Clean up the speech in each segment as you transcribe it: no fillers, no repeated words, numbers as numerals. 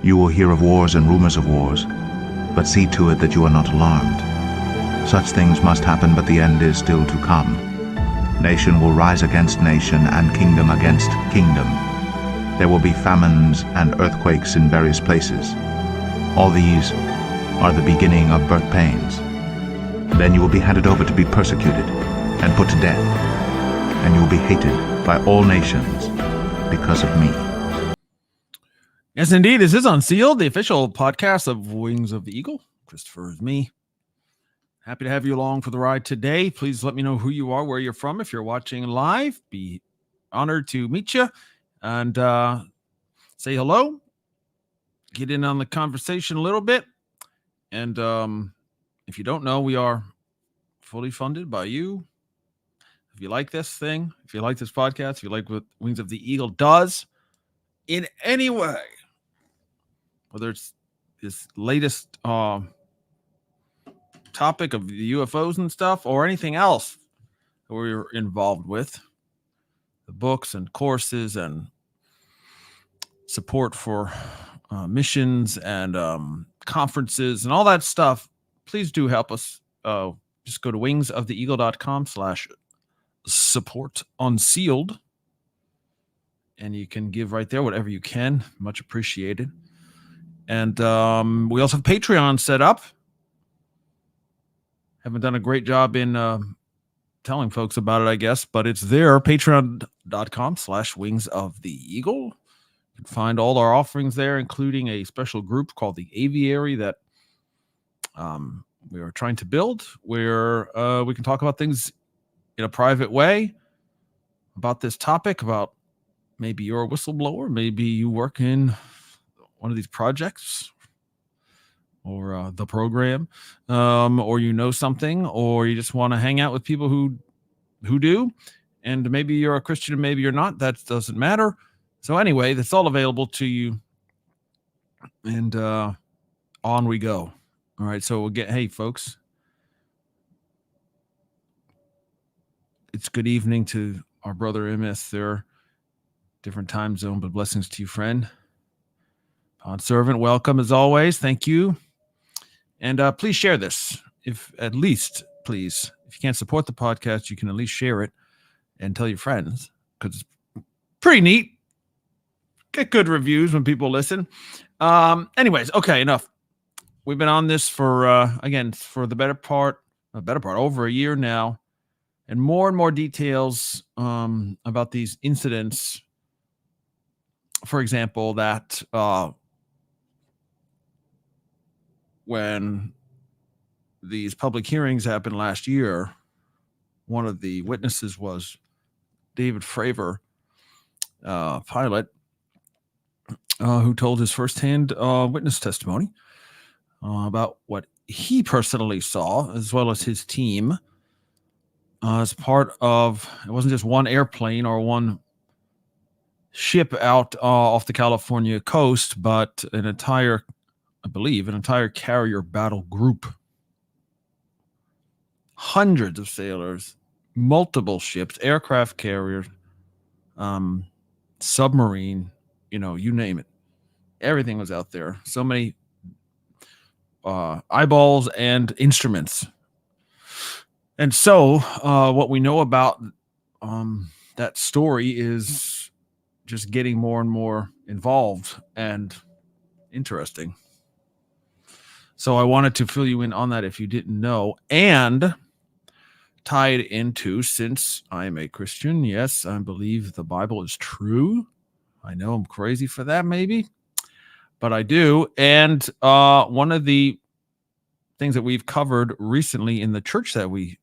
You will hear of wars and rumors of wars, but see to it that you are not alarmed. Such things must happen, but the end is still to come. Nation will rise against nation, and kingdom against kingdom. There will be famines and earthquakes in various places. All these are the beginning of birth pains. Then you will be handed over to be persecuted and put to death, and you will be hated by all nations because of me. Yes, indeed. This is Unsealed, the official podcast of Wings of the Eagle. Christopher is me. Happy to have you along for the ride today. Please let me know who you are, where you're from. If you're watching live, be honored to meet you and say hello. Get in on the conversation a little bit. And if you don't know, we are fully funded by you. If you like this thing, if you like this podcast, if you like what Wings of the Eagle does in any way, whether it's this latest topic of the UFOs and stuff or anything else that we're involved with, the books and courses and support for missions and conferences and all that stuff, please do help us. Just go to wingsoftheeagle.com/support unsealed, and you can give right there whatever you can. Much appreciated. And we also have Patreon set up. Haven't done a great job in telling folks about it, I guess, but it's there. Patreon.com/wingsoftheeagle. You can find all our offerings there, including a special group called the Aviary that we are trying to build, where we can talk about things in a private way about this topic, about maybe you're a whistleblower, maybe you work in one of these projects or the program, or you know something, or you just want to hang out with people who do, and maybe you're a Christian and maybe you're not. That doesn't matter. So anyway, that's all available to you, and on we go. All right, so we'll get, hey folks, it's good evening to our brother MS there, different time zone, but blessings to you, friend. Pod servant, welcome as always. Thank you. And please share this. If you can't support the podcast, you can at least share it and tell your friends, because it's pretty neat. Get good reviews when people listen. Anyways, okay, enough. We've been on this for, again, for the better part, over a year now, and more details about these incidents. For example, that when these public hearings happened last year, one of the witnesses was David Fravor, pilot, who told his firsthand witness testimony about what he personally saw, as well as his team, as part of, it wasn't just one airplane or one ship out off the California coast, but an entire carrier battle group. Hundreds of sailors, multiple ships, aircraft carriers, submarine, you name it. Everything was out there. So many eyeballs and instruments. And so what we know about that story is just getting more and more involved and interesting. So I wanted to fill you in on that if you didn't know, and tie it into, since I am a Christian, yes, I believe the Bible is true. I know I'm crazy for that, maybe, but I do. And one of the things that we've covered recently in the church that we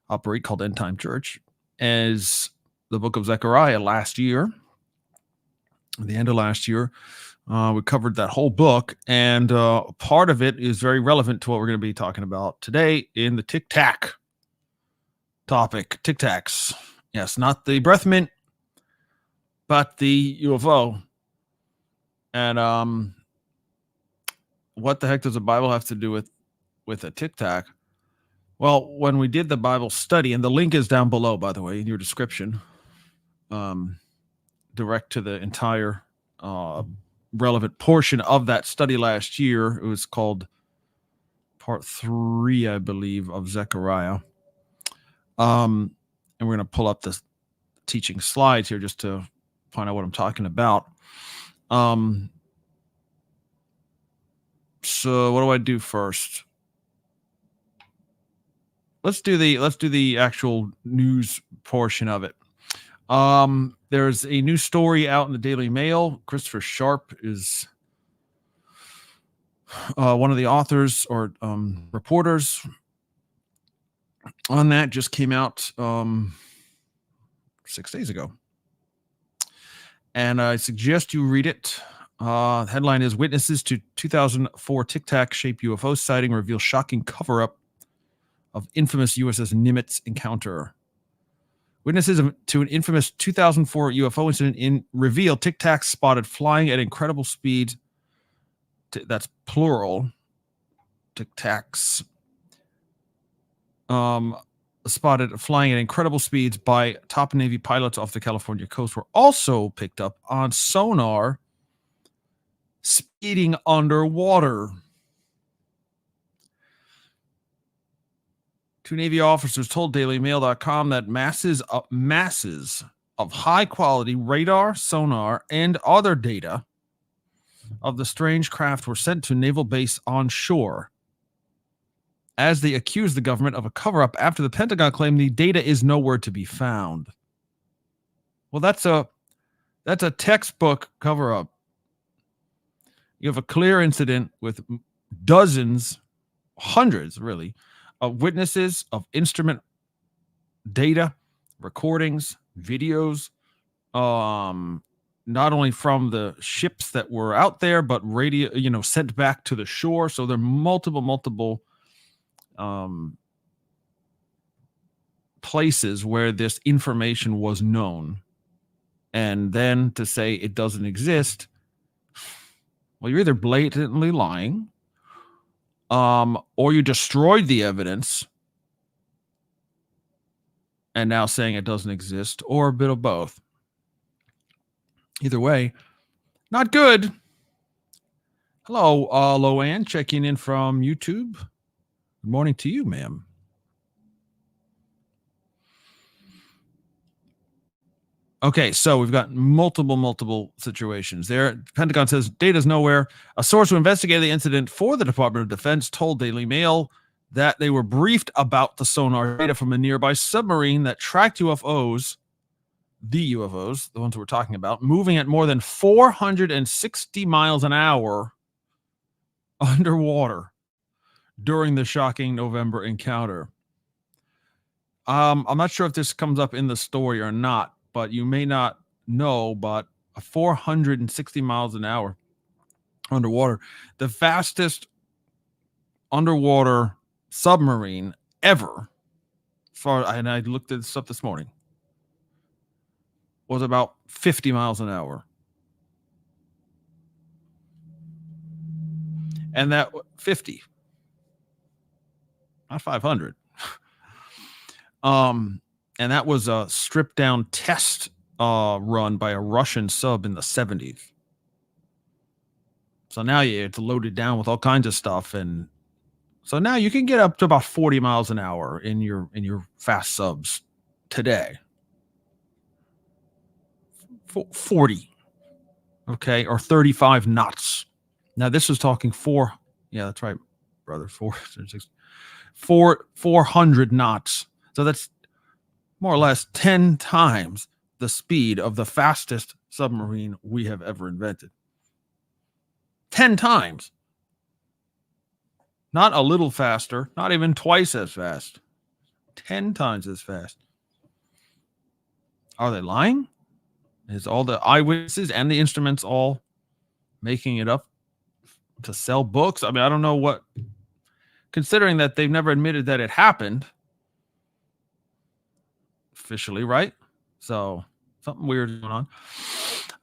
operate, called End Time Church, is the book of Zechariah last year. At the end of last year, we covered that whole book, and part of it is very relevant to what we're going to be talking about today in the TicTac topic. TicTacs. Yes, not the breath mint, but the UFO. And what the heck does the Bible have to do with a TicTac? Well, when we did the Bible study, and the link is down below, by the way, in your description, direct to the entire relevant portion of that study last year. It was called Part 3, I believe, of Zechariah. And we're going to pull up the teaching slides here just to find out what I'm talking about. So what do I do first? Let's do the actual news portion of it. There's a new story out in the Daily Mail. Christopher Sharp is one of the authors or reporters on that. Just came out 6 days ago. And I suggest you read it. The headline is Witnesses to 2004 TicTac shaped UFO sighting reveal shocking cover-up of infamous USS Nimitz encounter. Witnesses to an infamous 2004 UFO incident reveal TicTacs spotted flying at incredible speed. That's plural. TicTacs. Spotted flying at incredible speeds by top Navy pilots off the California coast were also picked up on sonar speeding underwater. Two Navy officers told DailyMail.com that masses of high-quality radar, sonar, and other data of the strange craft were sent to naval base onshore as they accused the government of a cover-up after the Pentagon claimed the data is nowhere to be found. Well, that's a textbook cover-up. You have a clear incident with dozens, hundreds, really, of witnesses, of instrument data, recordings, videos, not only from the ships that were out there, but radio, sent back to the shore. So there are multiple places where this information was known. And then to say it doesn't exist, well, you're either blatantly lying, or you destroyed the evidence and now saying it doesn't exist, or a bit of both. Either way, not good. Hello, Loanne, checking in from YouTube. Good morning to you, ma'am. Okay, so we've got multiple situations there. The Pentagon says data's nowhere. A source who investigated the incident for the Department of Defense told Daily Mail that they were briefed about the sonar data from a nearby submarine that tracked UFOs, the ones we're talking about, moving at more than 460 miles an hour underwater during the shocking November encounter. I'm not sure if this comes up in the story or not, but you may not know, but 460 miles an hour underwater, the fastest underwater submarine ever, and I looked this up this morning, was about 50 miles an hour. And that 50, not 500. And that was a stripped down test run by a Russian sub in the 70s. So now it's loaded down with all kinds of stuff, and so now you can get up to about 40 miles an hour in your fast subs today. 40, okay, or 35 knots. Now this was talking 4. Yeah, that's right, brother. 400 knots. So that's more or less 10 times the speed of the fastest submarine we have ever invented. 10 times. Not a little faster, not even twice as fast. 10 times as fast. Are they lying? Is all the eyewitnesses and the instruments all making it up to sell books? I mean, I don't know what, considering that they've never admitted that it happened officially, right? So something weird is going on.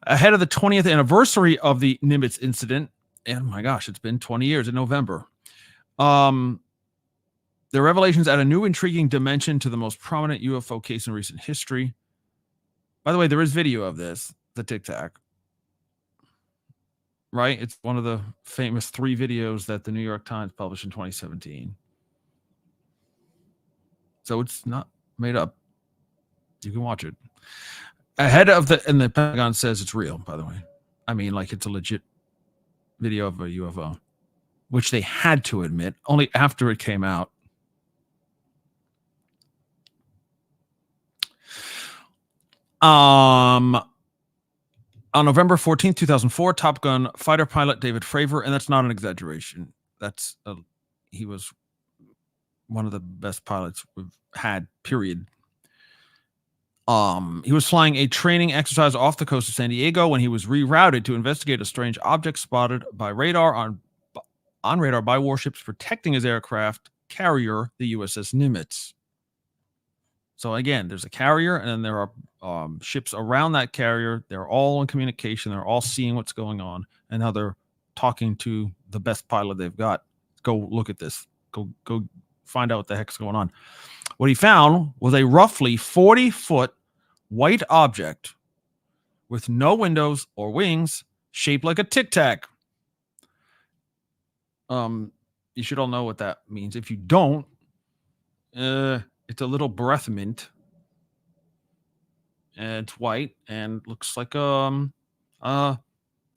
Ahead of the 20th anniversary of the Nimitz incident, and my gosh, it's been 20 years in November. The revelations add a new intriguing dimension to the most prominent UFO case in recent history. By the way, there is video of this, the TicTac. right? It's one of the famous 3 videos that the New York Times published in 2017. So it's not made up. You can watch it. And the Pentagon says it's real, by the way. I mean, like, it's a legit video of a UFO, which they had to admit only after it came out. On November 14th, 2004, Top Gun fighter pilot David Fravor, and that's not an exaggeration. He was one of the best pilots we've had, period. He was flying a training exercise off the coast of San Diego when he was rerouted to investigate a strange object spotted by radar on radar by warships protecting his aircraft carrier, the USS Nimitz. So again, there's a carrier, and then there are ships around that carrier. They're all in communication. They're all seeing what's going on, and now they're talking to the best pilot they've got. Go look at this. Go find out what the heck's going on. What he found was a roughly 40-foot white object with no windows or wings, shaped like a tic-tac. You should all know what that means. If you don't, it's a little breath mint. And it's white and looks like an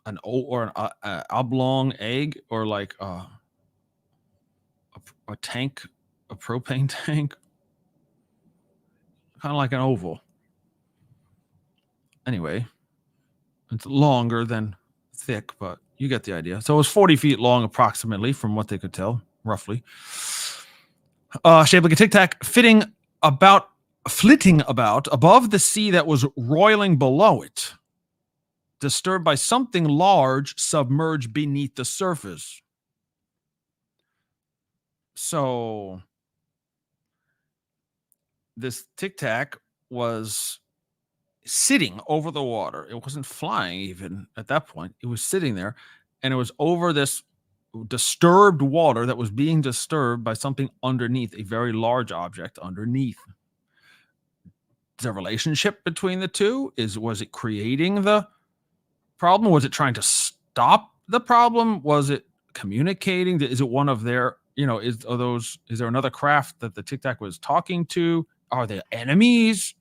oblong egg, or like a tank, a propane tank, kind of like an oval. Anyway, it's longer than thick, but you get the idea. So it was 40 feet long, approximately, from what they could tell, roughly. Shaped like a tic-tac, flitting about above the sea that was roiling below it, disturbed by something large submerged beneath the surface. So this tic-tac was sitting over the water. It wasn't flying even at that point. It was sitting there, and it was over this disturbed water that was being disturbed by something underneath, a very large object underneath. Is there a relationship between the two? Was it creating the problem? Was it trying to stop the problem? Was it communicating? Is it one of their, is there another craft that the tic-tac was talking to? Are they enemies?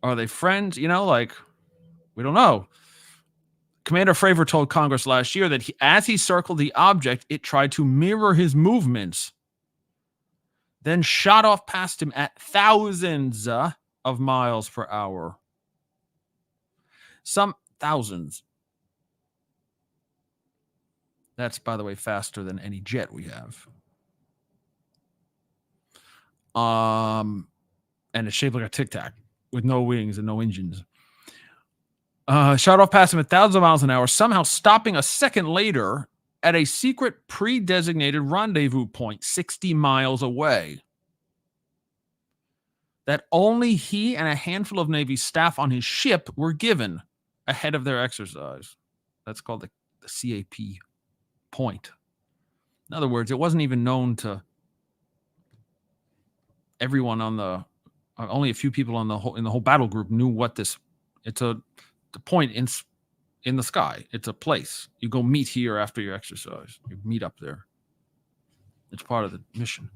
Are they friends? We don't know. Commander Fravor told Congress last year that as he circled the object, it tried to mirror his movements, then shot off past him at thousands of miles per hour. Some thousands. That's, by the way, faster than any jet we have. And it's shaped like a tic-tac with no wings and no engines. Shot off past him at thousands of miles an hour, somehow stopping a second later at a secret pre-designated rendezvous point 60 miles away that only he and a handful of Navy staff on his ship were given ahead of their exercise. That's called the CAP point. In other words, it wasn't even known to everyone only a few people in the whole battle group knew what this. It's the point in the sky. It's a place. You go meet here after your exercise. You meet up there. It's part of the mission.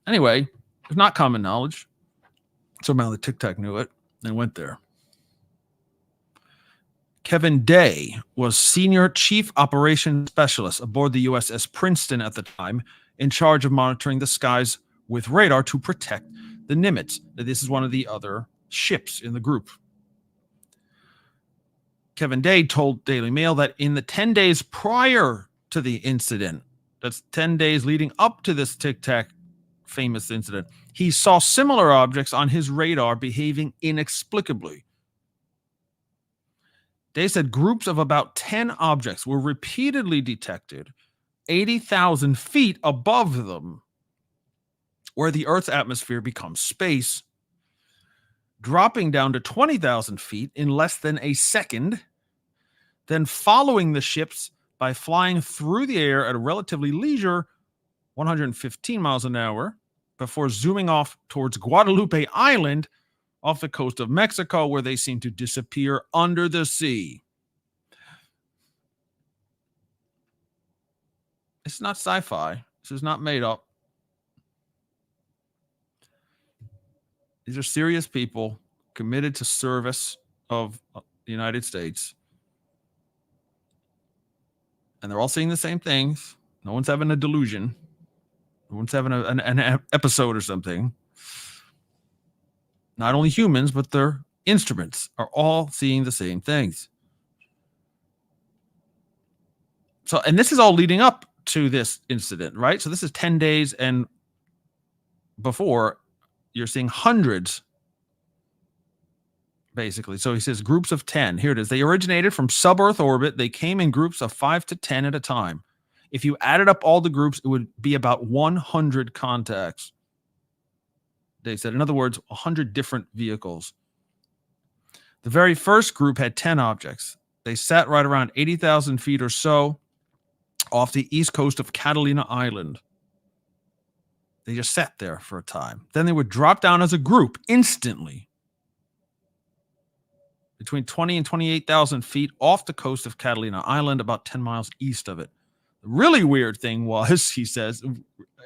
Anyway, it's not common knowledge. Somehow the tic-tac knew it and went there. Kevin Day was Senior Chief Operations Specialist aboard the USS Princeton at the time, in charge of monitoring the skies with radar to protect the Nimitz. This is one of the other ships in the group. Kevin Day told Daily Mail that in the 10 days prior to the incident, that's 10 days leading up to this tic-tac famous incident, he saw similar objects on his radar behaving inexplicably. Day said groups of about 10 objects were repeatedly detected 80,000 feet above them, where the Earth's atmosphere becomes space, dropping down to 20,000 feet in less than a second, then following the ships by flying through the air at a relatively leisure 115 miles an hour before zooming off towards Guadalupe Island off the coast of Mexico, where they seem to disappear under the sea. It's not sci-fi. This is not made up. These are serious people committed to service of the United States. And they're all seeing the same things. No one's having a delusion. No one's having an episode or something. Not only humans, but their instruments are all seeing the same things. So, and this is all leading up to this incident, right? So this is 10 days and before you're seeing hundreds, basically. So he says groups of 10. Here it is. They originated from sub-Earth orbit. They came in groups of 5 to 10 at a time. If you added up all the groups, it would be about 100 contacts. They said, in other words, 100 different vehicles. The very first group had 10 objects. They sat right around 80,000 feet or so off the east coast of Catalina Island. They just sat there for a time. Then they would drop down as a group instantly between 20 and 28,000 feet off the coast of Catalina Island, about 10 miles east of it. The really weird thing was, he says,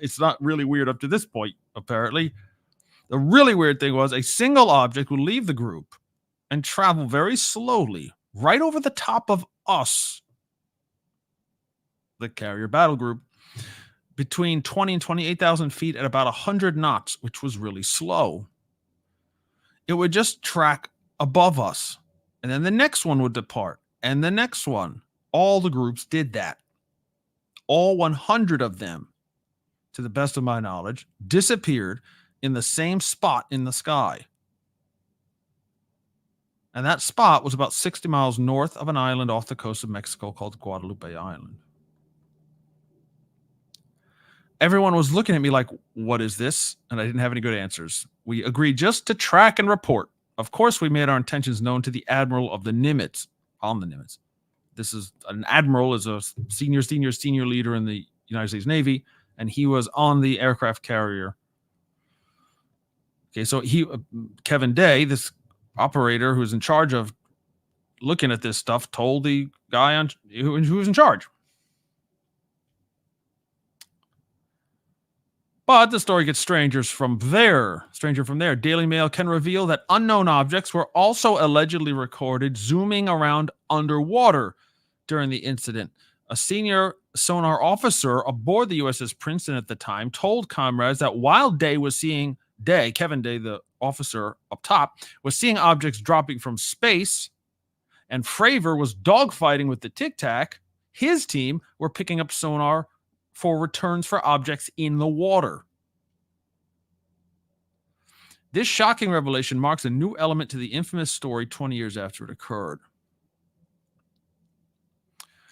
it's not really weird up to this point, apparently. The really weird thing was a single object would leave the group and travel very slowly right over the top of us, the carrier battle group, between 20 and 28,000 feet at about 100 knots, which was really slow. It would just track above us. And then the next one would depart. And the next one. All the groups did that. All 100 of them, to the best of my knowledge, disappeared in the same spot in the sky. And that spot was about 60 miles north of an island off the coast of Mexico called Guadalupe Island. Everyone was looking at me like, what is this? And I didn't have any good answers. We agreed just to track and report. Of course, we made our intentions known to the admiral of the Nimitz, on the Nimitz. This is an admiral, is a senior leader in the United States Navy, and he was on the aircraft carrier. Okay, so Kevin Day, this operator who's in charge of looking at this stuff, told the guy who was in charge. But the story gets stranger from there. Daily Mail can reveal that unknown objects were also allegedly recorded zooming around underwater during the incident. A senior sonar officer aboard the USS Princeton at the time told comrades that while Kevin Day, the officer up top, was seeing objects dropping from space, and Fravor was dogfighting with the TicTac, his team were picking up sonar for returns for objects in the water. This shocking revelation marks a new element to the infamous story 20 years after it occurred.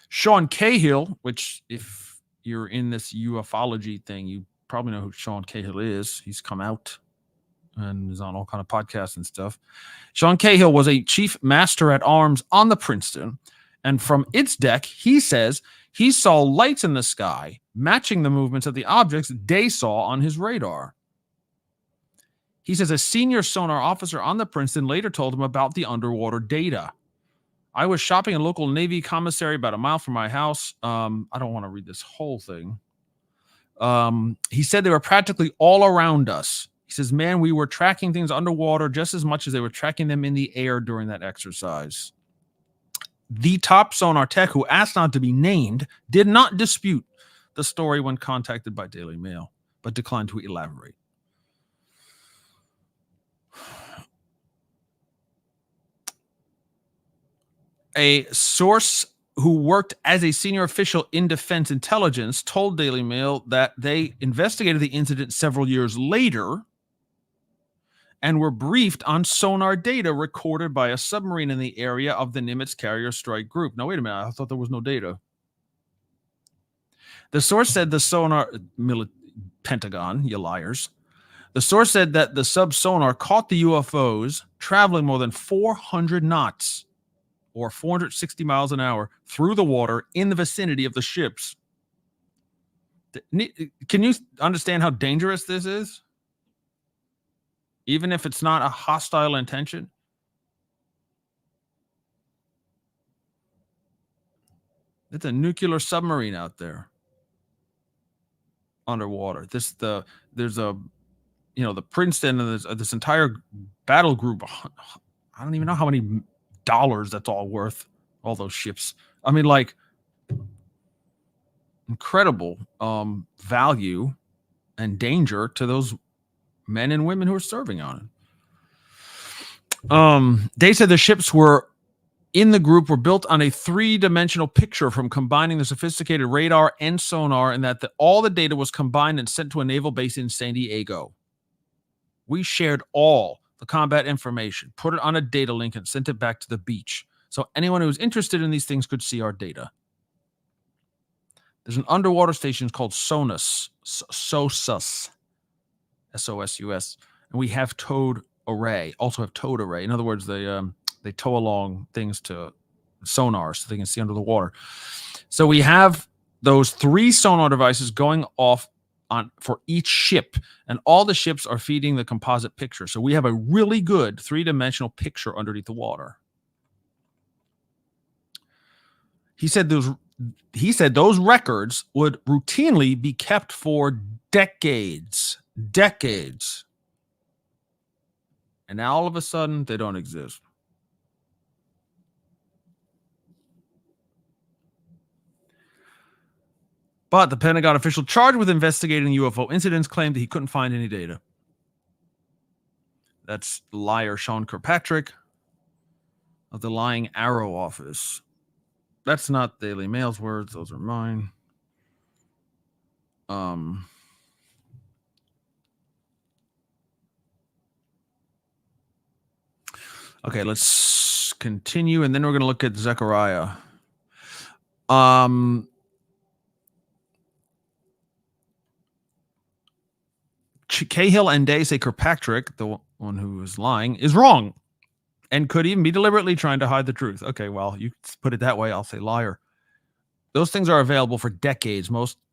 Sean Cahill, which if you're in this ufology thing, you probably know who Sean Cahill is. He's come out and is on all kind of podcasts and stuff. Sean Cahill was a chief master at arms on the Princeton, and from its deck, he says he saw lights in the sky matching the movements of the objects Day saw on his radar. He says a senior sonar officer on the Princeton later told him about the underwater data. I was shopping in a local Navy commissary about a mile from my house. I don't want to read this whole thing. He said they were practically all around us. He says, man, we were tracking things underwater just as much as they were tracking them in the air during that exercise. The top sonar tech, who asked not to be named, did not dispute the story when contacted by Daily Mail, but declined to elaborate. A source who worked as a senior official in defense intelligence told Daily Mail that they investigated the incident several years later and were briefed on sonar data recorded by a submarine in the area of the Nimitz carrier strike group. Now, wait a minute. I thought there was no data. The source said the sonar, Pentagon, you liars. The source said that the sub-sonar caught the UFOs traveling more than 400 knots or 460 miles an hour through the water in the vicinity of the ships. Can you understand how dangerous this is? Even if it's not a hostile intention? It's a nuclear submarine out there. underwater. There's a the Princeton and this entire battle group. I don't even know how many dollars that's all worth. All those ships. I mean, like incredible value and danger to those men and women who are serving on it. They said the ships were in the group were built on a 3-dimensional picture from combining the sophisticated radar and sonar, and that all the data was combined and sent to a naval base in San Diego. We shared all the combat information, put it on a data link, and sent it back to the beach. So anyone who was interested in these things could see our data. There's an underwater station called SOSUS, SOSUS, and we have towed array. Also have towed array. In other words, they tow along things to sonar so they can see under the water. So we have those 3 sonar devices going off for each ship, and all the ships are feeding the composite picture. So we have a really good 3-dimensional picture underneath the water. He said those records would routinely be kept for decades. And now all of a sudden they don't exist. But the Pentagon official charged with investigating UFO incidents claimed that he couldn't find any data. That's liar Sean Kirkpatrick of the Lying Arrow office. That's not Daily Mail's words. Those are mine. Okay, let's continue, and then we're going to look at Zechariah. Cahill and Day say Kirkpatrick, the one who is lying, is wrong and could even be deliberately trying to hide the truth. Okay, well, you put it that way, I'll say liar. Those things are available for decades,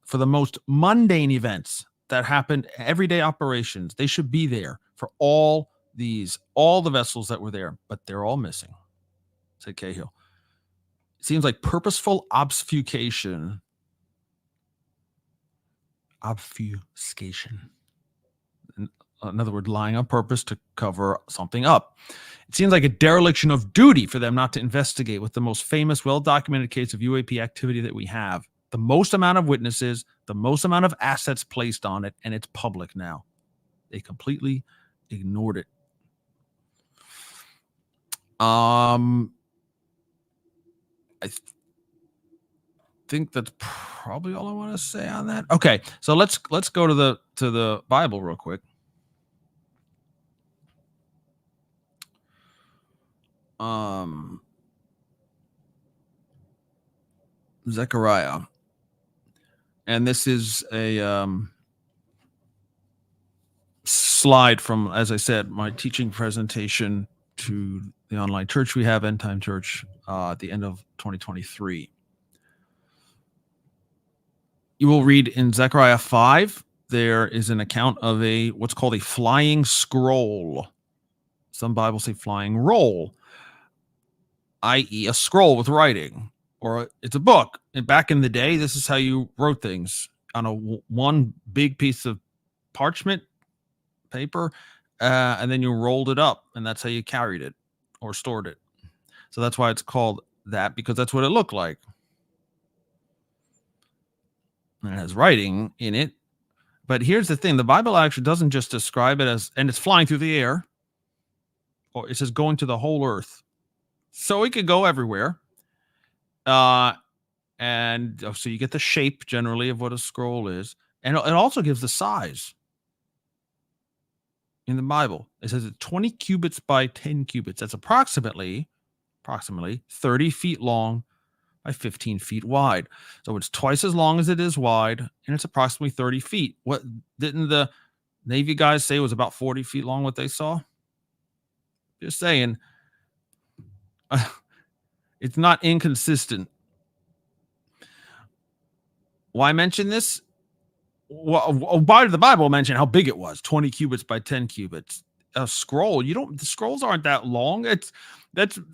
for the most mundane events that happen, everyday operations. They should be there for all the vessels that were there, but they're all missing, said Cahill. It seems like purposeful obfuscation. In other words, lying on purpose to cover something up. It seems like a dereliction of duty for them not to investigate with the most famous, well-documented case of UAP activity that we have. The most amount of witnesses, the most amount of assets placed on it, and it's public now. They completely ignored it. I think that's probably all I want to say on that. Okay, so let's go to the Bible real quick. Zechariah, and this is a slide from, as I said, my teaching presentation to the online church we have, End Time Church, at the end of 2023. You will read in Zechariah 5, there is an account of what's called a flying scroll. Some Bibles say flying roll, i.e. a scroll with writing, or it's a book. And back in the day, this is how you wrote things on one big piece of parchment paper, and then you rolled it up, and that's how you carried it or stored it. So that's why it's called that, because that's what it looked like. And it has writing in it. But here's the thing. The Bible actually doesn't just describe it as, and it's flying through the air, or it says going to the whole earth. So it could go everywhere. And so you get the shape generally of what a scroll is. And it also gives the size in the Bible. It says it's 20 cubits by 10 cubits. That's approximately 30 feet long by 15 feet wide. So it's twice as long as it is wide, and it's approximately 30 feet. What didn't the Navy guys say was about 40 feet long, what they saw? Just saying. It's not inconsistent. Why mention this? Why did the Bible mention how big it was? 20 cubits by 10 cubits. A scroll, the scrolls aren't that long. That's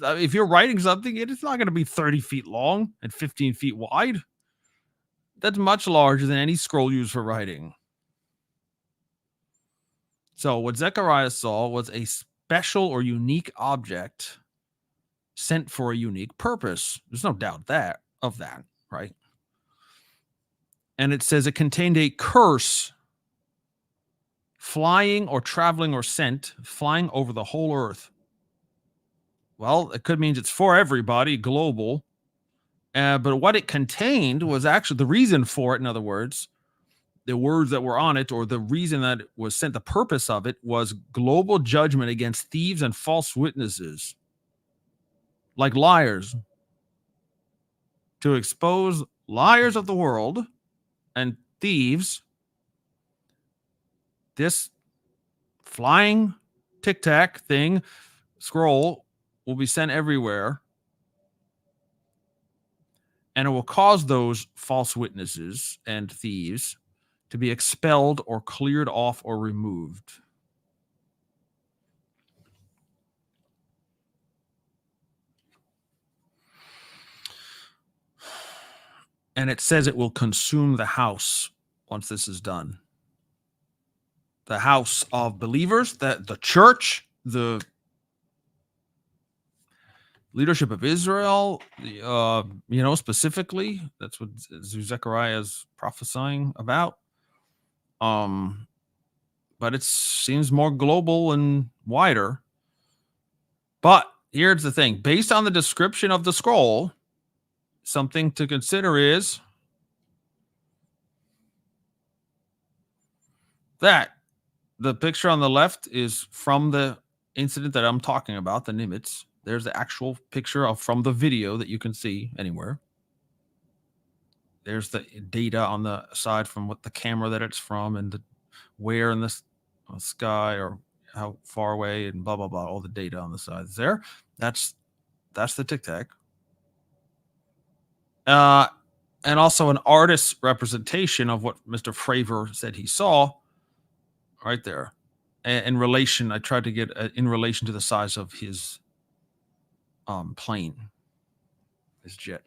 if you're writing something, it's not going to be 30 feet long and 15 feet wide. that's much larger than any scroll used for writing. So what Zechariah saw was a special or unique object sent for a unique purpose. There's no doubt of that, right? And it says it contained a curse, flying or traveling or sent, flying over the whole earth. Well, it could mean it's for everybody, global. But what it contained was actually the reason for it. In other words, the words that were on it, or the reason that it was sent, the purpose of it was global judgment against thieves and false witnesses, like liars, to expose liars of the world and thieves. This flying tic-tac thing, scroll, will be sent everywhere, and it will cause those false witnesses and thieves to be expelled or cleared off or removed. And it says it will consume the house once this is done. The house of believers, the church, the leadership of Israel, specifically, that's what Zechariah is prophesying about. But it seems more global and wider. But here's the thing: based on the description of the scroll, something to consider is that the picture on the left is from the incident that I'm talking about, the Nimitz. There's the actual picture from the video that you can see anywhere. There's the data on the side from what the camera that it's from, and where in the sky or how far away, and blah blah blah. All the data on the sides there. That's the tic-tac. And also an artist's representation of what Mr. Fravor said he saw, right there. In relation, I tried to get in relation to the size of his plane, his jet.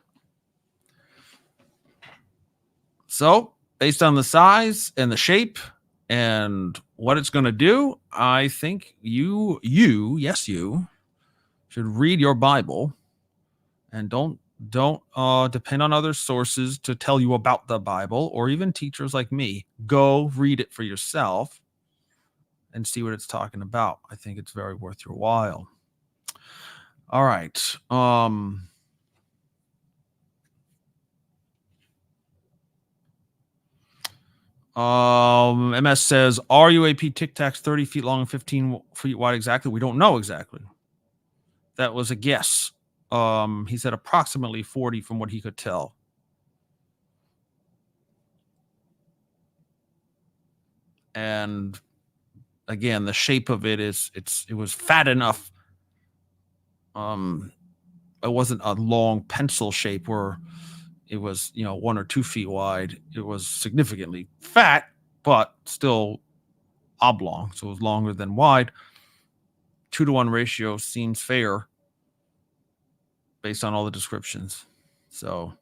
So, based on the size and the shape and what it's going to do, I think you should read your Bible, and don't depend on other sources to tell you about the Bible, or even teachers like me. Go read it for yourself and see what it's talking about. I think it's very worth your while. All right. MS says, RUAP TicTacs 30 feet long and 15 feet wide exactly? We don't know exactly. That was a guess. He said approximately 40 from what he could tell. And again, the shape of it it was fat enough. It wasn't a long pencil shape where it was 1 or 2 feet wide. It was significantly fat, but still oblong, so it was longer than wide. 2-to-1 ratio seems fair based on all the descriptions. So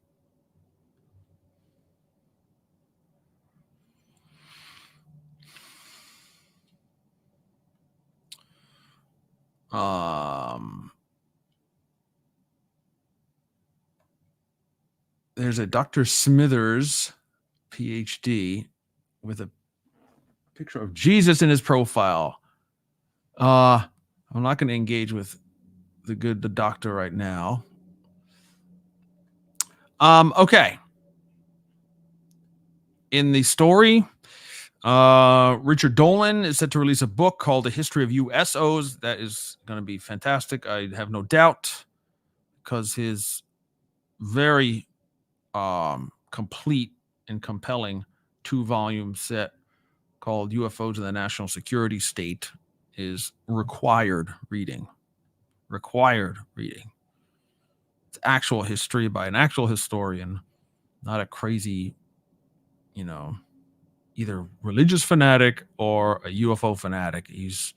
there's a Dr. Smithers, PhD, with a picture of Jesus in his profile. I'm not going to engage with the doctor right now. Okay. In the story, Richard Dolan is set to release a book called A History of USOs. That is going to be fantastic. I have no doubt, because his very complete and compelling 2-volume set called UFOs in the National Security State is required reading. It's actual history by an actual historian, not a crazy, either religious fanatic or a UFO fanatic. He's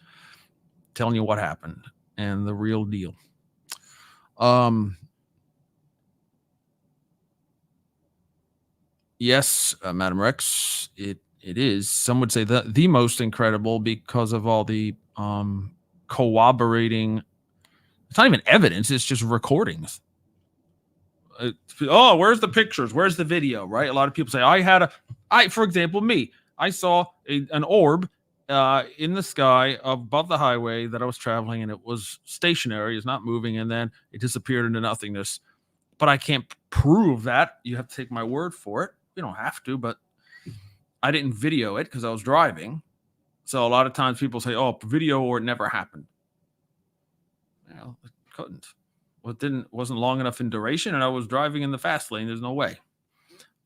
telling you what happened and the real deal. Yes, Madam Rex, it is. Some would say the most incredible because of all the corroborating. It's not even evidence; it's just recordings. Oh, where's the pictures? Where's the video? Right? A lot of people say, for example, me, I saw an orb in the sky above the highway that I was traveling, and it was stationary, it's not moving, and then it disappeared into nothingness. But I can't prove that. You have to take my word for it. You don't have to, but I didn't video it because I was driving. So a lot of times people say, "Oh, video or it never happened." Well, it couldn't. Well, it wasn't long enough in duration, and I was driving in the fast lane. There's no way.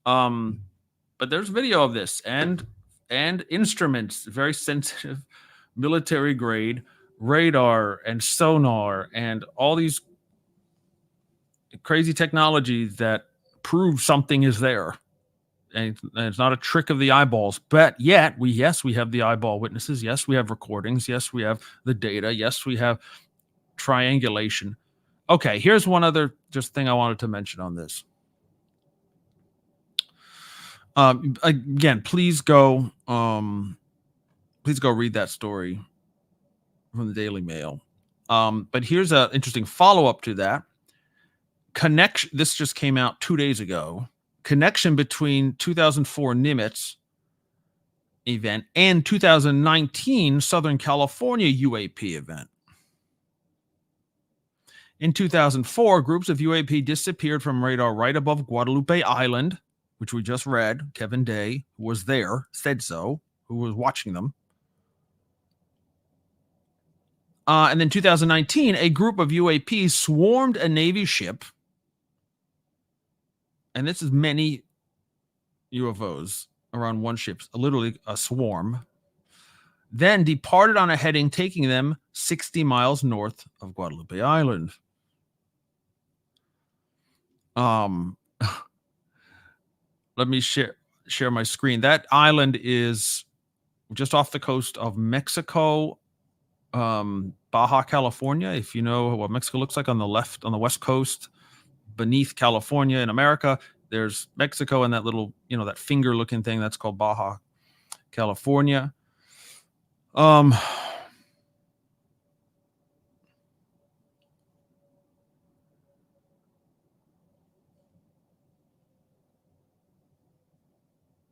But there's video of this and instruments, very sensitive, military grade radar and sonar and all these crazy technologies that prove something is there. And it's not a trick of the eyeballs, but yet we have the eyeball witnesses. Yes, we have recordings. Yes, we have the data. Yes, we have triangulation. Okay, here's one other just thing I wanted to mention on this. Again, please go read that story from the Daily Mail. But here's an interesting follow-up to that. This just came out 2 days ago. Connection between 2004 Nimitz event and 2019 Southern California UAP event. In 2004, groups of UAP disappeared from radar right above Guadalupe Island, which we just read. Kevin Day, who was there, said so, who was watching them. And then 2019, a group of UAPs swarmed a Navy ship. And this is many UFOs around one ship, literally a swarm. Then departed on a heading taking them 60 miles north of Guadalupe Island. Let me share my screen. That island is just off the coast of Mexico, Baja California. If you know what Mexico looks like on the left, on the west coast, beneath California in America, there's Mexico and that little, that finger looking thing that's called Baja California.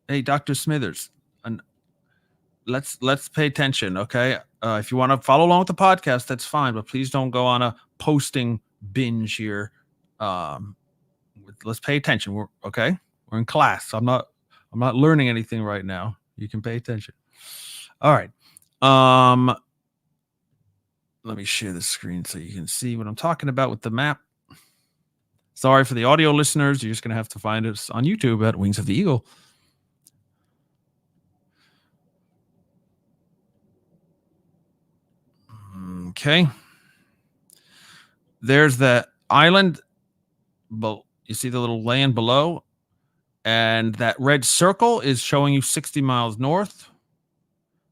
Hey, Dr. Smithers, and let's pay attention, okay? If you want to follow along with the podcast, that's fine, but please don't go on a posting binge here. Let's pay attention. We're in class. I'm not learning anything right now. You can pay attention. All right. Let me share the screen so you can see what I'm talking about with the map. Sorry for the audio listeners. You're just going to have to find us on YouTube at Wings of the Eagle. Okay. There's the island. You see the little land below? And that red circle is showing you 60 miles north.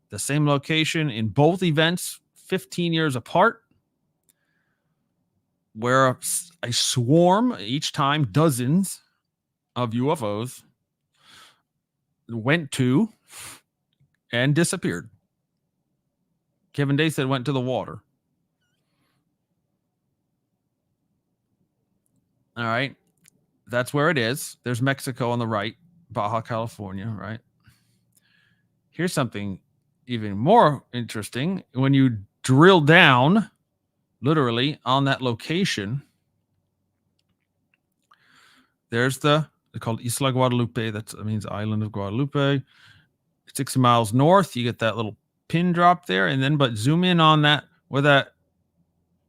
The same location in both events, 15 years apart, where a swarm, each time dozens of UFOs, went to and disappeared. Kevin Day said went to the water. All right. That's where it is. There's Mexico on the right, Baja California, right? Here's something even more interesting. When you drill down, literally on that location, there's they're called Isla Guadalupe. That means Island of Guadalupe. 60 miles north, you get that little pin drop there, and then but zoom in on that where that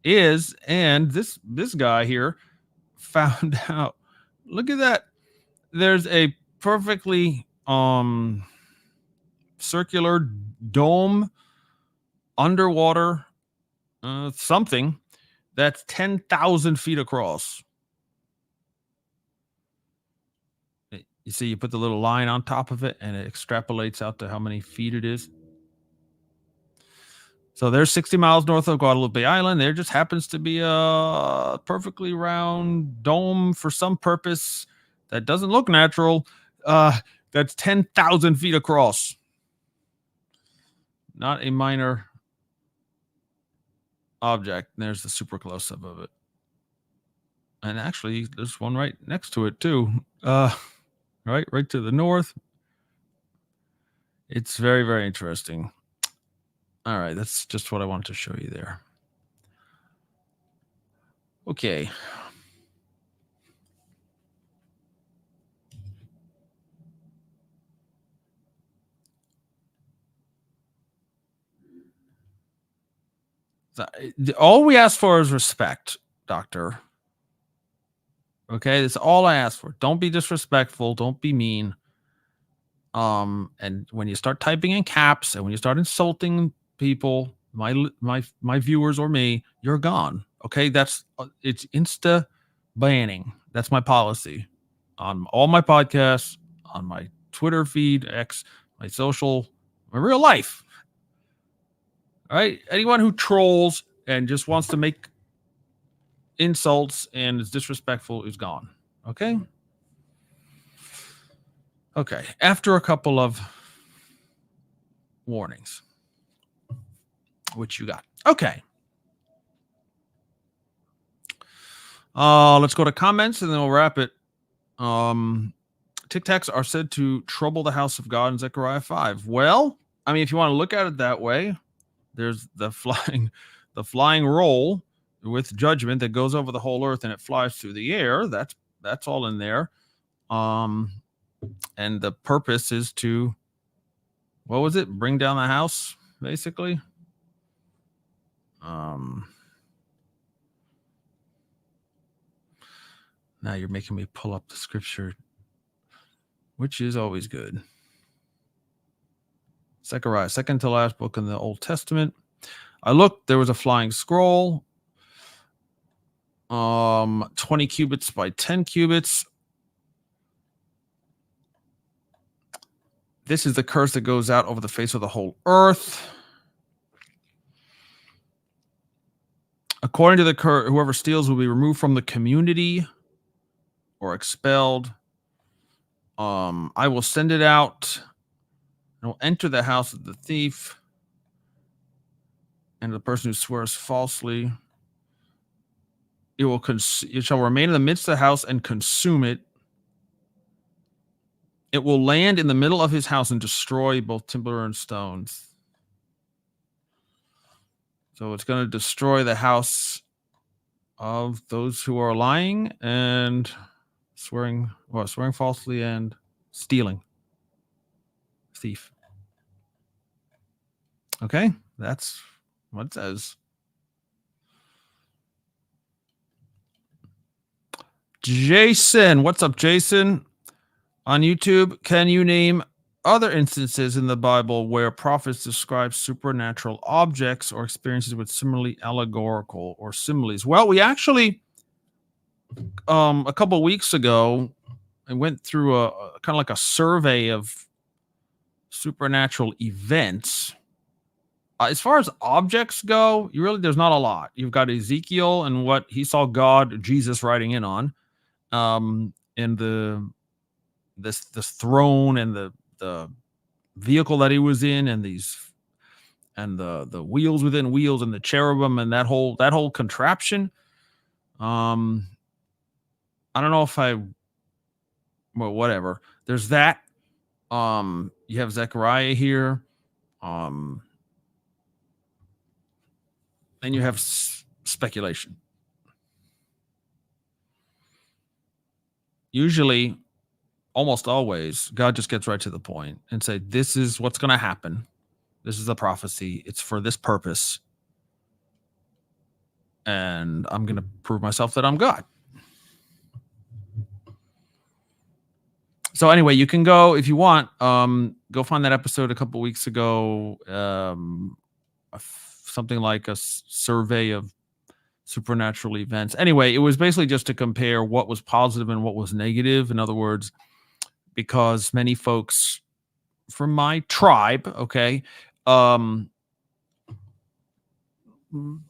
is, and this guy here found out. Look at that. There's a perfectly circular dome underwater something that's 10,000 feet across. You see, you put the little line on top of it and it extrapolates out to how many feet it is. So there's 60 miles north of Guadalupe Island. There just happens to be a perfectly round dome for some purpose that doesn't look natural That's 10,000 feet across. Not a minor object. There's the super close-up of it. And actually, there's one right next to it, too. Right to the north. It's very, very interesting. All right, that's just what I wanted to show you there. Okay. All we ask for is respect, Doctor. Okay, that's all I ask for. Don't be disrespectful. Don't be mean. And when you start typing in caps and when you start insulting people, my viewers or me, you're gone. Okay, that's it's insta banning. That's my policy on all my podcasts, on my Twitter feed, X, my social, my real life. All right, anyone who trolls and just wants to make insults and is disrespectful is gone. Okay. Okay. After a couple of warnings, which you got. Okay. Let's go to comments and then we'll wrap it. TicTacs are said to trouble the house of God in Zechariah 5. Well, I mean, if you want to look at it that way, there's the flying roll with judgment that goes over the whole earth and it flies through the air. That's all in there. And the purpose is to, what was it? Bring down the house, basically. Now you're making me pull up the scripture, which is always good. Zechariah, second to last book in the Old Testament. I looked, there was a flying scroll, 20 cubits by 10 cubits. This is the curse that goes out over the face of the whole earth. According to the curse, whoever steals will be removed from the community or expelled. I will send it out and will enter the house of the thief and the person who swears falsely. It shall remain in the midst of the house and consume it. It will land in the middle of his house and destroy both timber and stones. So it's going to destroy the house of those who are lying and swearing falsely and stealing. Thief. Okay, that's what it says. Jason, what's up, Jason? On YouTube, can you name other instances in the Bible where prophets describe supernatural objects or experiences with similarly allegorical or similes? Well, we actually, a couple of weeks ago, I went through a kind of like a survey of supernatural events. As far as objects go, there's not a lot. You've got Ezekiel and what he saw God, Jesus riding in on, and this throne and the vehicle that he was in, and the wheels within wheels and the cherubim and that whole contraption. I don't know if well, whatever. There's that. You have Zechariah here. And you have speculation. Usually, almost always, God just gets right to the point and say, this is what's going to happen. This is a prophecy. It's for this purpose. And I'm going to prove myself that I'm God. So anyway, you can go, if you want, go find that episode a couple weeks ago, something like a survey of supernatural events. Anyway, it was basically just to compare what was positive and what was negative. In other words, because many folks from my tribe, okay, are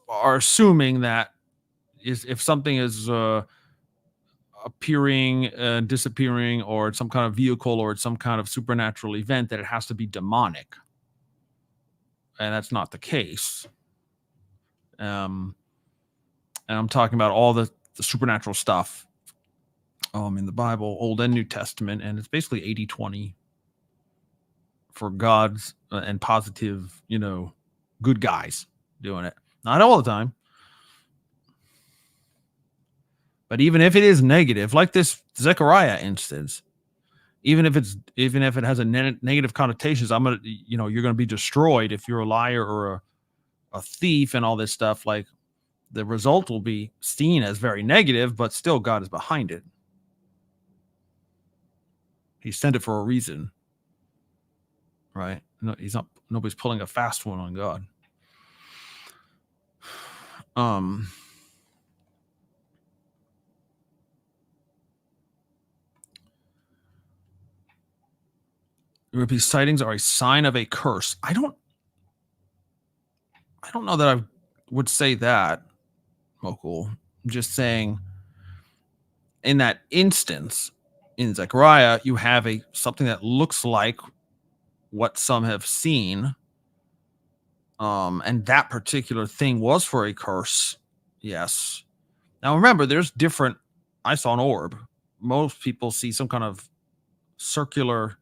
assuming that if something is appearing and disappearing, or it's some kind of vehicle, or it's some kind of supernatural event, that it has to be demonic. And that's not the case. And I'm talking about all the supernatural stuff in the Bible, Old and New Testament, and it's basically 80-20 for God's and positive, good guys doing it. Not all the time. But even if it is negative, like this Zechariah instance, even if it has a negative connotations, you're gonna be destroyed if you're a liar or a thief and all this stuff. Like, the result will be seen as very negative, but still God is behind it. He sent it for a reason, right? No, nobody's pulling a fast one on God. UAP sightings are a sign of a curse. I don't know that I would say that, Mokul. I'm just saying, in that instance, in Zechariah, you have something that looks like what some have seen. And that particular thing was for a curse. Yes. Now remember, I saw an orb. Most people see some kind of circular,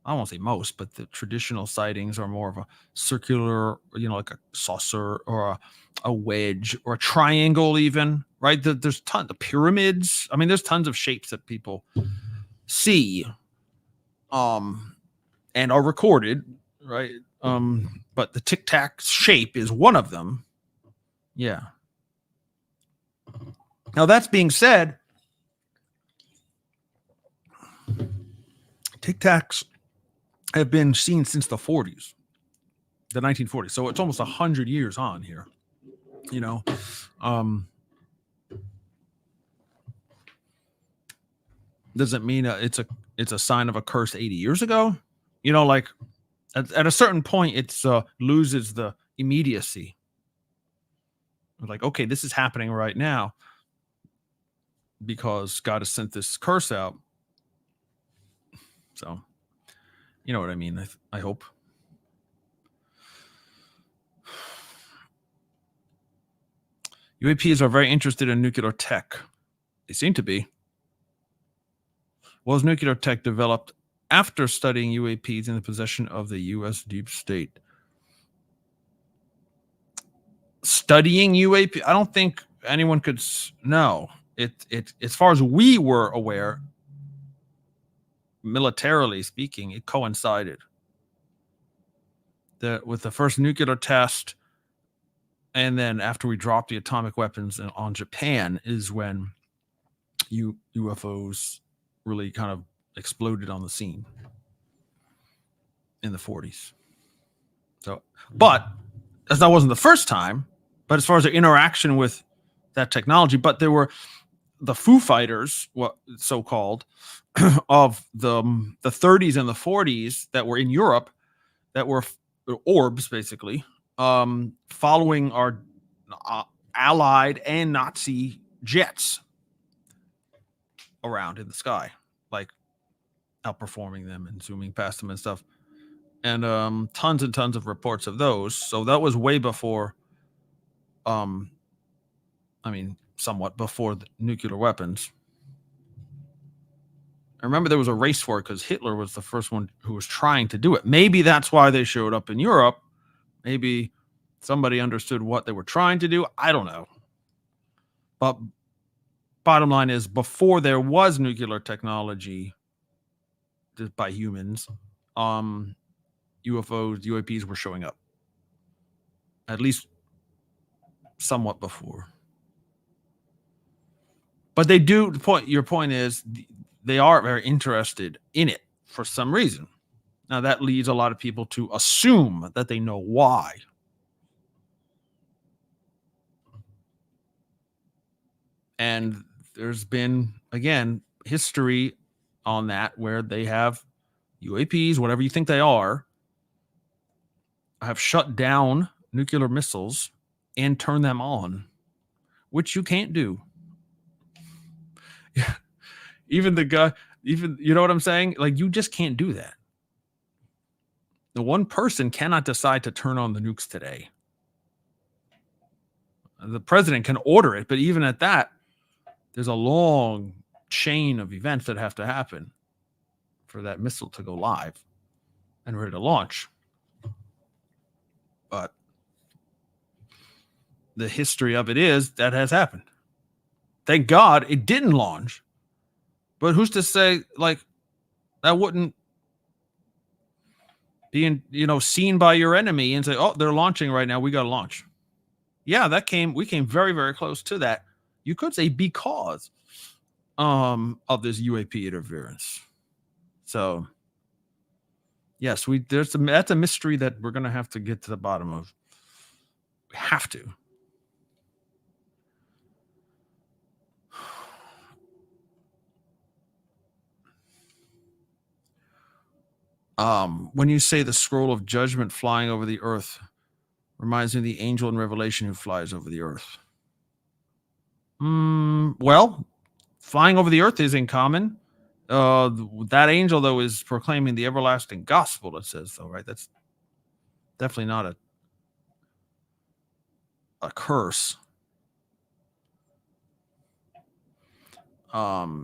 I won't say most, but the traditional sightings are more of a circular, like a saucer or a wedge or a triangle even, right? There's tons of pyramids. I mean, there's tons of shapes that people see and are recorded, right? But the TicTac shape is one of them. Yeah. Now, that's being said, TicTacs have been seen since the 40s, the 1940s. So it's almost 100 years on here, doesn't mean it's a sign of a curse 80 years ago. Like at a certain point, it's loses the immediacy. Like, okay, this is happening right now because God has sent this curse out. So, you know what I mean? I hope. UAPs are very interested in nuclear tech. They seem to be. Was nuclear tech developed after studying UAPs in the possession of the U.S. deep state? Studying UAP, I don't think anyone could know. It as far as we were aware, militarily speaking, it coincided with the first nuclear test, and then after we dropped the atomic weapons on Japan is when UFOs really kind of exploded on the scene in the 40s. So, but that wasn't the first time. But as far as the interaction with that technology, but there were the Foo Fighters, what so-called, of the 30s and the 40s that were in Europe, that were orbs, basically, following our Allied and Nazi jets around in the sky, like outperforming them and zooming past them and stuff. And tons and tons of reports of those. So that was way before, somewhat before the nuclear weapons. I remember there was a race for it because Hitler was the first one who was trying to do it. Maybe that's why they showed up in Europe. Maybe somebody understood what they were trying to do. I don't know. But bottom line is, before there was nuclear technology by humans, UFOs, UAPs were showing up. At least somewhat before. But they do, your point is, they are very interested in it for some reason. Now, that leads a lot of people to assume that they know why. And there's been, again, history on that where they have UAPs, whatever you think they are, have shut down nuclear missiles and turn them on, which you can't do. Even the guy, even, you know what I'm saying? Like, you just can't do that. The one person cannot decide to turn on the nukes today. The president can order it, but even at that, there's a long chain of events that have to happen for that missile to go live and ready to launch. But the history of it is that has happened. Thank God it didn't launch. But who's to say, like, that wouldn't be seen by your enemy and say, oh, they're launching right now, we got to launch. Yeah, we came very, very close to that. You could say because of this UAP interference. So yes, that's a mystery that we're going to have to get to the bottom of. We have to. When you say the scroll of judgment flying over the earth, reminds me of the angel in Revelation who flies over the earth. Well, flying over the earth is in common. That angel, though, is proclaiming the everlasting gospel, it says, though, right? That's definitely not a curse. But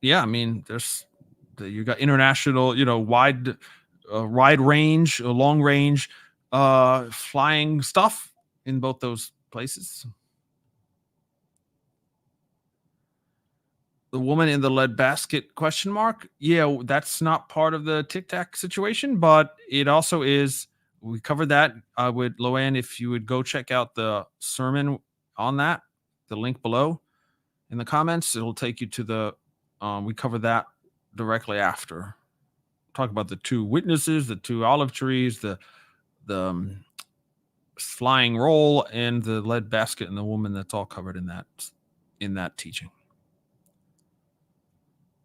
yeah, I mean, you got international, wide range, long range, flying stuff in both those places. The woman in the lead basket ? Yeah, that's not part of the Tic Tac situation, but it also is. We covered that. I would, Loanne, if you would go check out the sermon on that, the link below in the comments, it'll take you to the. We covered that directly after. Talk about the two witnesses, the two olive trees, the flying roll, and the lead basket, and the woman. That's all covered in that teaching.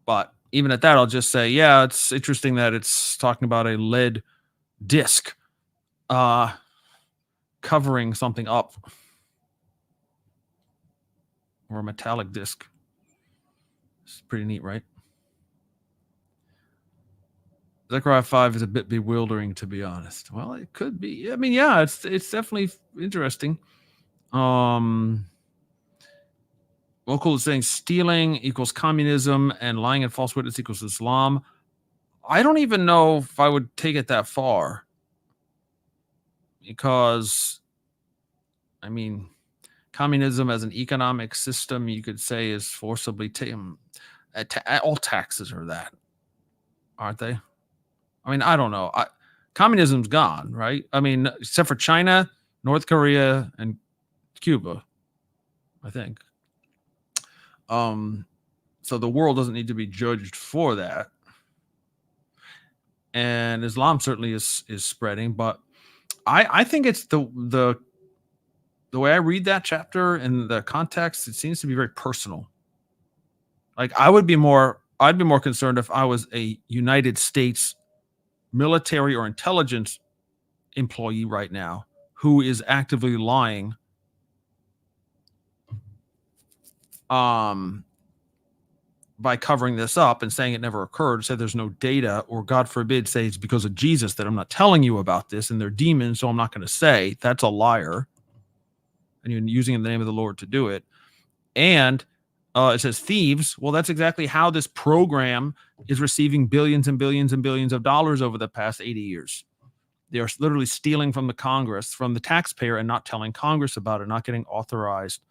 But even at that, I'll just say, yeah, it's interesting that it's talking about a lead disc covering something up, or a metallic disc. It's pretty neat, right? Zechariah 5 is a bit bewildering, to be honest. Well, it could be. I mean, yeah, it's definitely interesting. Local is saying stealing equals communism and lying and false witness equals Islam. I don't even know if I would take it that far, because, I mean, communism as an economic system, you could say, is forcibly taken. All taxes are that, aren't they? I mean, I don't know. Communism's gone, right? I mean, except for China, North Korea, and Cuba, I think. So the world doesn't need to be judged for that. And Islam certainly is spreading, but I think it's the way I read that chapter and the context, it seems to be very personal. Like, I'd be more concerned if I was a United States military or intelligence employee right now who is actively lying by covering this up and saying it never occurred, say there's no data, or God forbid, say it's because of Jesus that I'm not telling you about this and they're demons, so I'm not going to say. That's a liar. And you're using the name of the Lord to do it. And it says thieves. Well, that's exactly how this program is receiving billions and billions and billions of dollars over the past 80 years. They are literally stealing from the Congress, from the taxpayer, and not telling Congress about it, not getting authorized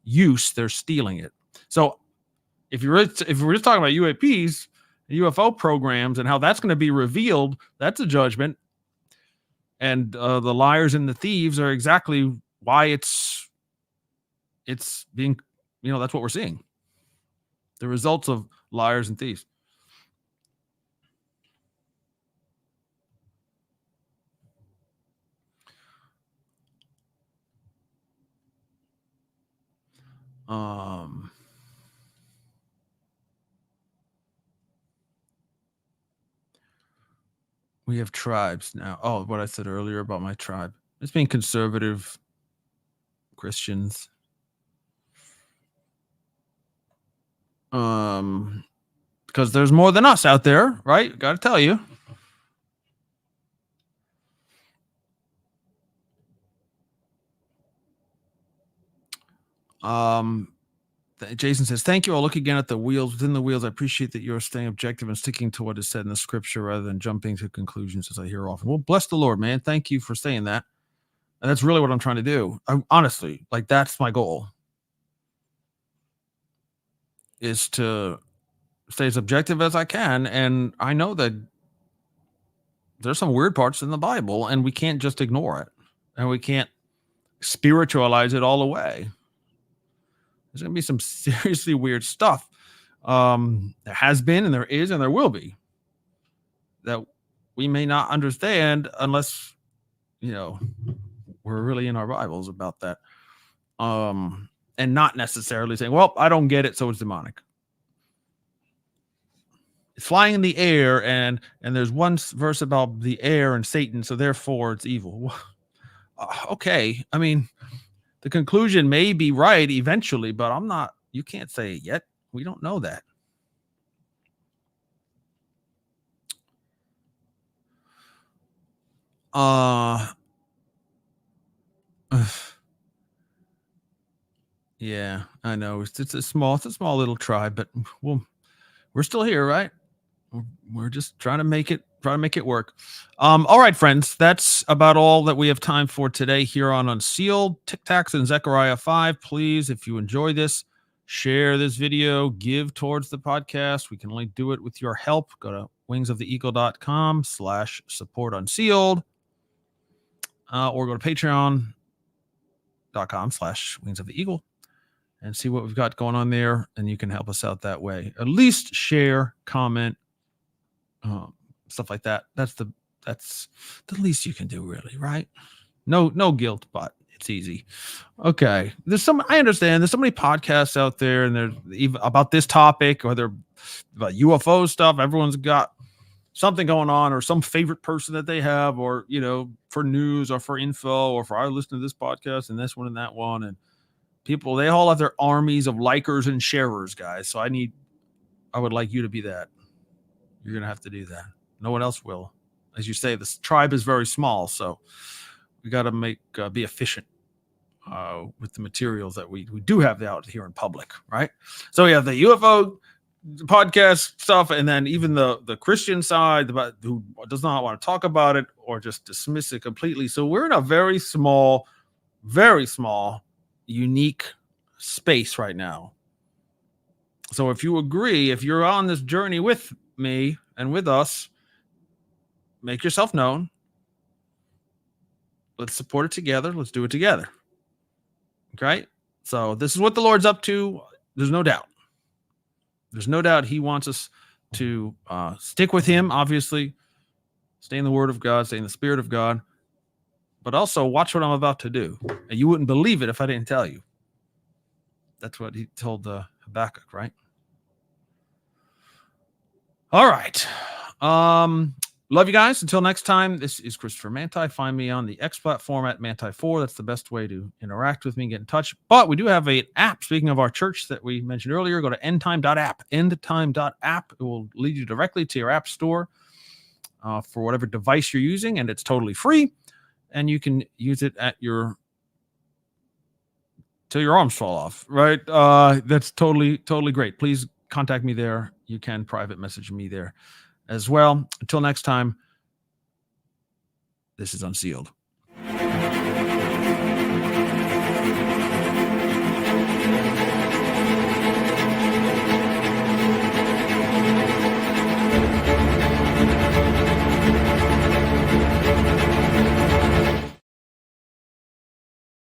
use. They're stealing it. So if we're just talking about UAPs, UFO programs, and how that's going to be revealed, that's a judgment. And the liars and the thieves are exactly why it's being, that's what we're seeing. The results of liars and thieves. We have tribes now. Oh, what I said earlier about my tribe. It's being conservative Christians. Because there's more than us out there, right? Got to tell you. Jason says, thank you. I'll look again at the wheels. Within the wheels, I appreciate that you're staying objective and sticking to what is said in the scripture rather than jumping to conclusions, as I hear often. Well, bless the Lord, man. Thank you for saying that. And that's really what I'm trying to do. Honestly, like, that's my goal, is to stay as objective as I can. And I know that there's some weird parts in the Bible, and we can't just ignore it, and we can't spiritualize it all away. There's going to be some seriously weird stuff. There has been, and there is, and there will be, that we may not understand unless, we're really in our Bibles about that. And not necessarily saying, well, I don't get it, so it's demonic. It's flying in the air, and there's one verse about the air and Satan, so therefore it's evil. Okay. I mean, the conclusion may be right eventually, but you can't say it yet. We don't know that. Yeah, I know. It's a small little tribe, but we're still here, right? We're just trying to make it work. All right, friends, that's about all that we have time for today here on Unsealed. TicTacs and Zechariah 5. Please, if you enjoy this, share this video, give towards the podcast. We can only do it with your help. Go to wingsoftheeagle.com/support unsealed, or go to patreon.com/wingsoftheeagle and see what we've got going on there. And you can help us out that way. At least share, comment, stuff like that. That's the least you can do, really, right? No guilt, but it's easy. Okay. I understand there's so many podcasts out there, and they're even about this topic, or they're about UFO stuff. Everyone's got something going on, or some favorite person that they have, or, for news or for info, or for I listen to this podcast and this one and that one. And people, they all have their armies of likers and sharers, guys. So I would like you to be that. You're going to have to do that. No one else will. As you say, this tribe is very small, so we got to be efficient with the materials that we do have out here in public, right? So we have the UFO podcast stuff, and then even the Christian side, who does not want to talk about it or just dismiss it completely. So we're in a very small, unique space right now. So if you agree, if you're on this journey with me and with us, make yourself known. Let's support it together. Let's do it together. Okay? So this is what the Lord's up to. There's no doubt. He wants us to stick with him, obviously. Stay in the Word of God, stay in the Spirit of God. But also watch what I'm about to do. And you wouldn't believe it if I didn't tell you. That's what he told Habakkuk, right? All right. Love you guys. Until next time, this is Christopher Manti. Find me on the X platform at Manti4. That's the best way to interact with me and get in touch. But we do have an app, speaking of our church that we mentioned earlier. Go to endtime.app. Endtime.app. It will lead you directly to your app store for whatever device you're using, and it's totally free. And you can use it till your arms fall off, right? That's totally great. Please contact me there. You can private message me there as well. Until next time, this is Unsealed.